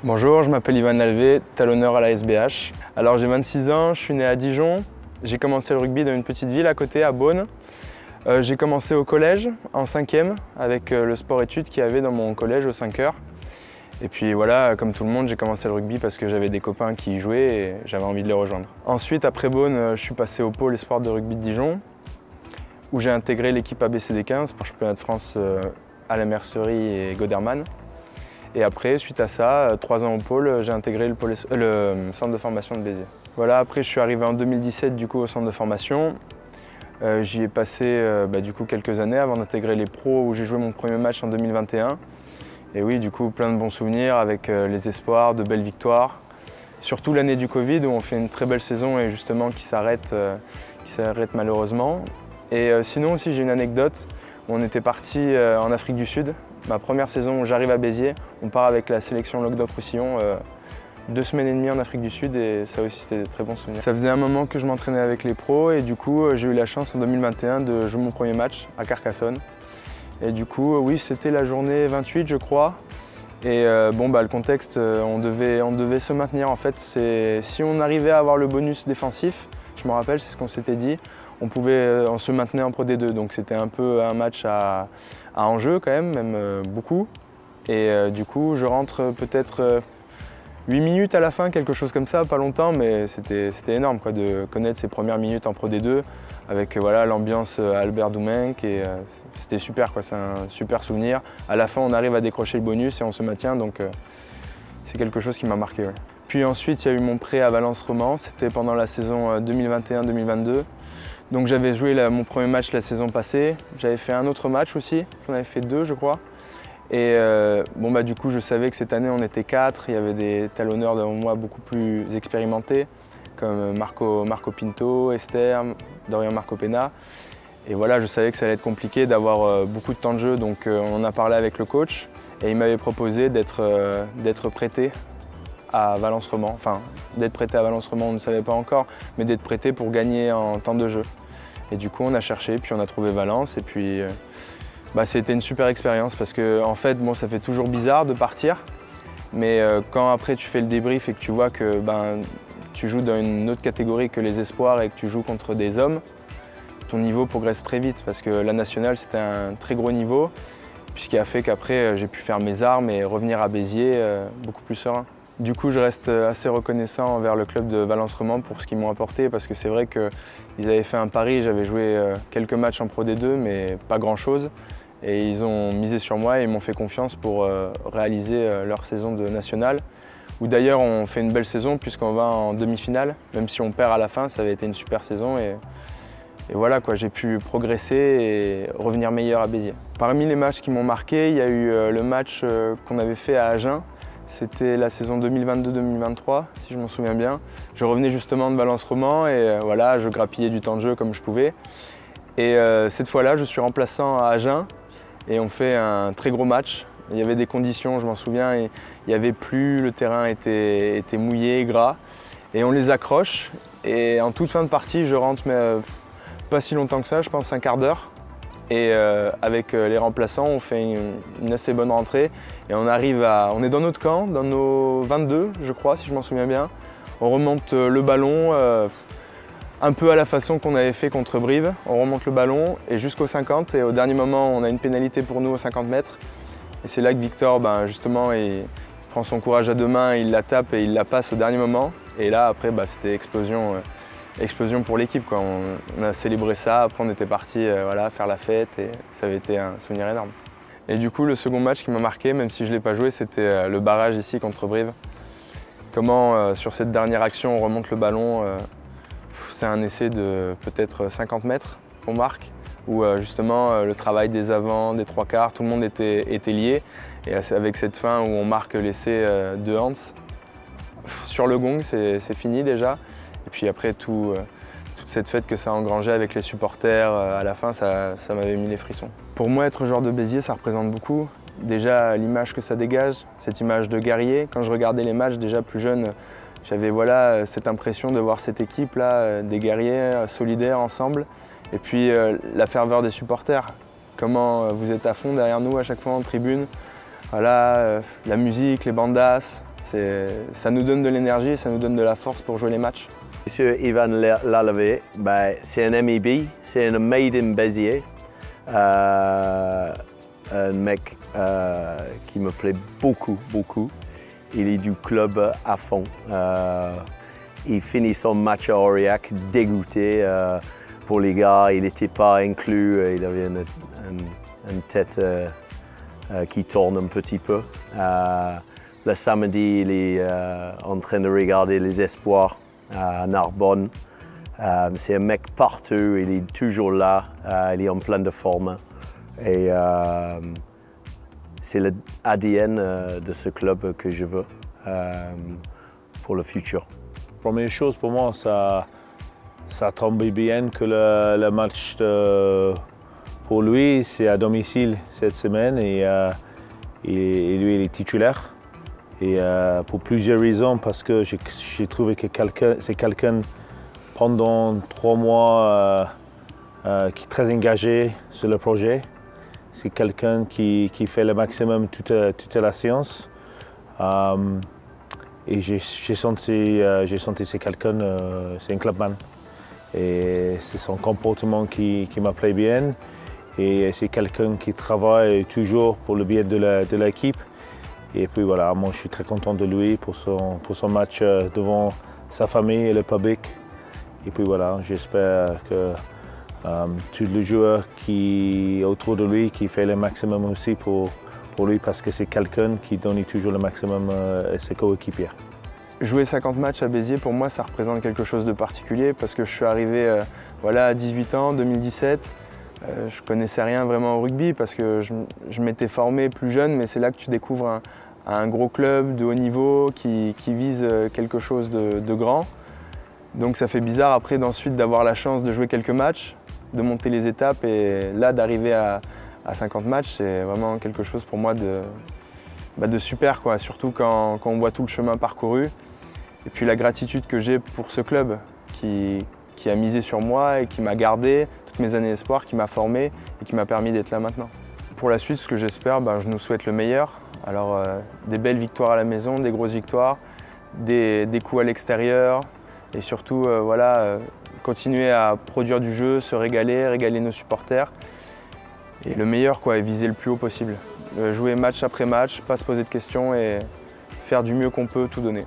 Bonjour, je m'appelle Ivan Alvé, talonneur à la SBH. Alors j'ai 26 ans, je suis né à Dijon. J'ai commencé le rugby dans une petite ville à côté, à Beaune. J'ai commencé au collège, en 5e, avec le sport-études qu'il y avait dans mon collège aux 5 heures. Et puis voilà, comme tout le monde, j'ai commencé le rugby parce que j'avais des copains qui y jouaient et j'avais envie de les rejoindre. Ensuite, après Beaune, je suis passé au pôle espoir de rugby de Dijon, où j'ai intégré l'équipe ABCD 15 pour le championnat de France à la Mercerie et Goderman. Et après, suite à ça, 3 ans au pôle, j'ai intégré le centre de formation de Béziers. Voilà, après je suis arrivé en 2017 du coup au centre de formation. J'y ai passé du coup quelques années avant d'intégrer les pros où j'ai joué mon premier match en 2021. Et oui, du coup plein de bons souvenirs avec les espoirs, de belles victoires. Surtout l'année du Covid où on fait une très belle saison et justement qui s'arrête malheureusement. Et sinon aussi j'ai une anecdote où on était parti en Afrique du Sud. Ma première saison où j'arrive à Béziers, on part avec la sélection Languedoc-Roussillon 2 semaines et demie en Afrique du Sud et ça aussi c'était des très bons souvenirs. Ça faisait un moment que je m'entraînais avec les pros et du coup j'ai eu la chance en 2021 de jouer mon premier match à Carcassonne. Et du coup oui c'était la journée 28 je crois. Et le contexte, on devait se maintenir en fait. Si on arrivait à avoir le bonus défensif, je me rappelle c'est ce qu'on s'était dit, on se maintenait en Pro D2, donc c'était un peu un match à enjeu quand même beaucoup. Et du coup, je rentre peut-être 8 minutes à la fin, quelque chose comme ça, pas longtemps, mais c'était énorme quoi, de connaître ces premières minutes en Pro D2 avec l'ambiance Albert Doumenc et c'était super, c'est un super souvenir. À la fin, on arrive à décrocher le bonus et on se maintient, donc c'est quelque chose qui m'a marqué. Ouais. Puis ensuite, il y a eu mon prêt à Valence Romand, c'était pendant la saison 2021-2022. Donc j'avais joué mon premier match la saison passée, j'avais fait un autre match aussi, j'en avais fait 2 je crois. Et du coup je savais que cette année on était 4, il y avait des talonneurs devant moi beaucoup plus expérimentés, comme Marco Pinto, Esther, Dorian Marco Pena. Et voilà, je savais que ça allait être compliqué d'avoir beaucoup de temps de jeu, donc on en a parlé avec le coach et il m'avait proposé d'être prêté à Valence Romand. Enfin, d'être prêté à Valence Romand, on ne savait pas encore, mais d'être prêté pour gagner en temps de jeu. Et du coup, on a cherché, puis on a trouvé Valence. Et puis, c'était une super expérience parce que, en fait, ça fait toujours bizarre de partir. Mais quand après tu fais le débrief et que tu vois que tu joues dans une autre catégorie que les espoirs et que tu joues contre des hommes, ton niveau progresse très vite parce que la nationale, c'était un très gros niveau. Puis ce qui a fait qu'après, j'ai pu faire mes armes et revenir à Béziers beaucoup plus serein. Du coup, je reste assez reconnaissant envers le club de Valence Romand pour ce qu'ils m'ont apporté parce que c'est vrai qu'ils avaient fait un pari, j'avais joué quelques matchs en Pro D2 mais pas grand-chose et ils ont misé sur moi et ils m'ont fait confiance pour réaliser leur saison de nationale où d'ailleurs on fait une belle saison puisqu'on va en demi-finale, même si on perd à la fin, ça avait été une super saison et voilà quoi, j'ai pu progresser et revenir meilleur à Béziers. Parmi les matchs qui m'ont marqué, il y a eu le match qu'on avait fait à Agen. C'était la saison 2022-2023, si je m'en souviens bien. Je revenais justement de Valence Romand et je grappillais du temps de jeu comme je pouvais. Et cette fois-là, je suis remplaçant à Agen et on fait un très gros match. Il y avait des conditions, je m'en souviens, il n'y avait plus, le terrain était mouillé, gras. Et on les accroche et en toute fin de partie, je rentre, mais pas si longtemps que ça, je pense un quart d'heure. Et avec les remplaçants, on fait une assez bonne rentrée et on est dans notre camp, dans nos 22 je crois, si je m'en souviens bien. On remonte le ballon un peu à la façon qu'on avait fait contre Brive. On remonte le ballon et jusqu'au 50 et au dernier moment, on a une pénalité pour nous aux 50 mètres. Et c'est là que Victor, justement, il prend son courage à 2 mains, il la tape et il la passe au dernier moment. Et là, après, c'était explosion pour l'équipe. On a célébré ça, après on était parti faire la fête et ça avait été un souvenir énorme. Et du coup, le second match qui m'a marqué, même si je ne l'ai pas joué, c'était le barrage ici contre Brive. Comment, sur cette dernière action, on remonte le ballon. C'est un essai de peut-être 50 mètres qu'on marque, où justement le travail des avants, des 3/4, tout le monde était lié. Et avec cette fin où on marque l'essai de Hans, sur le gong, c'est fini déjà. Et puis après, toute cette fête que ça a engrangé avec les supporters, à la fin, ça m'avait mis les frissons. Pour moi, être joueur de Béziers, ça représente beaucoup. Déjà, l'image que ça dégage, cette image de guerrier. Quand je regardais les matchs, déjà plus jeune, j'avais cette impression de voir cette équipe-là, des guerriers solidaires ensemble. Et puis, la ferveur des supporters. Comment vous êtes à fond derrière nous à chaque fois en tribune. La musique, les bandas, Ça nous donne de l'énergie, ça nous donne de la force pour jouer les matchs. Monsieur Ivan Lalavé, c'est un MEB, c'est un made in Béziers. Un mec qui me plaît beaucoup. Il est du club à fond. Il finit son match à Aurillac dégoûté pour les gars. Il n'était pas inclus, il avait une tête qui tourne un petit peu. Le samedi, il est en train de regarder les espoirs à Narbonne. C'est un mec partout, il est toujours là, il est en pleine de forme. Et c'est l'ADN de ce club que je veux pour le futur. Première chose pour moi, ça tombait bien que le match pour lui, c'est à domicile cette semaine et lui, il est titulaire. Et pour plusieurs raisons, parce que j'ai trouvé que c'est quelqu'un pendant 3 mois qui est très engagé sur le projet. C'est quelqu'un qui fait le maximum toute la séance. Et j'ai senti c'est quelqu'un, c'est un clubman. Et c'est son comportement qui m'appelait bien. Et c'est quelqu'un qui travaille toujours pour le bien de l'équipe. Et puis voilà, moi je suis très content de lui pour son match devant sa famille et le public. Et puis voilà, j'espère que tous les joueurs qui autour de lui qui fait le maximum aussi pour lui parce que c'est quelqu'un qui donne toujours le maximum à ses coéquipiers. Jouer 50 matchs à Béziers, pour moi, ça représente quelque chose de particulier parce que je suis arrivé voilà, à 18 ans, 2017. Je ne connaissais rien vraiment au rugby parce que je m'étais formé plus jeune, mais c'est là que tu découvres un gros club de haut niveau qui vise quelque chose de grand. Donc ça fait bizarre après d'ensuite d'avoir la chance de jouer quelques matchs, de monter les étapes et là d'arriver à 50 matchs, c'est vraiment quelque chose pour moi de super, quoi. Surtout quand on voit tout le chemin parcouru. Et puis la gratitude que j'ai pour ce club qui a misé sur moi et qui m'a gardé toutes mes années d'espoir, qui m'a formé et qui m'a permis d'être là maintenant. Pour la suite, ce que j'espère, je nous souhaite le meilleur. Alors des belles victoires à la maison, des grosses victoires, des coups à l'extérieur et surtout continuer à produire du jeu, se régaler nos supporters. Et le meilleur, quoi, et viser le plus haut possible. Jouer match après match, pas se poser de questions et faire du mieux qu'on peut, tout donner.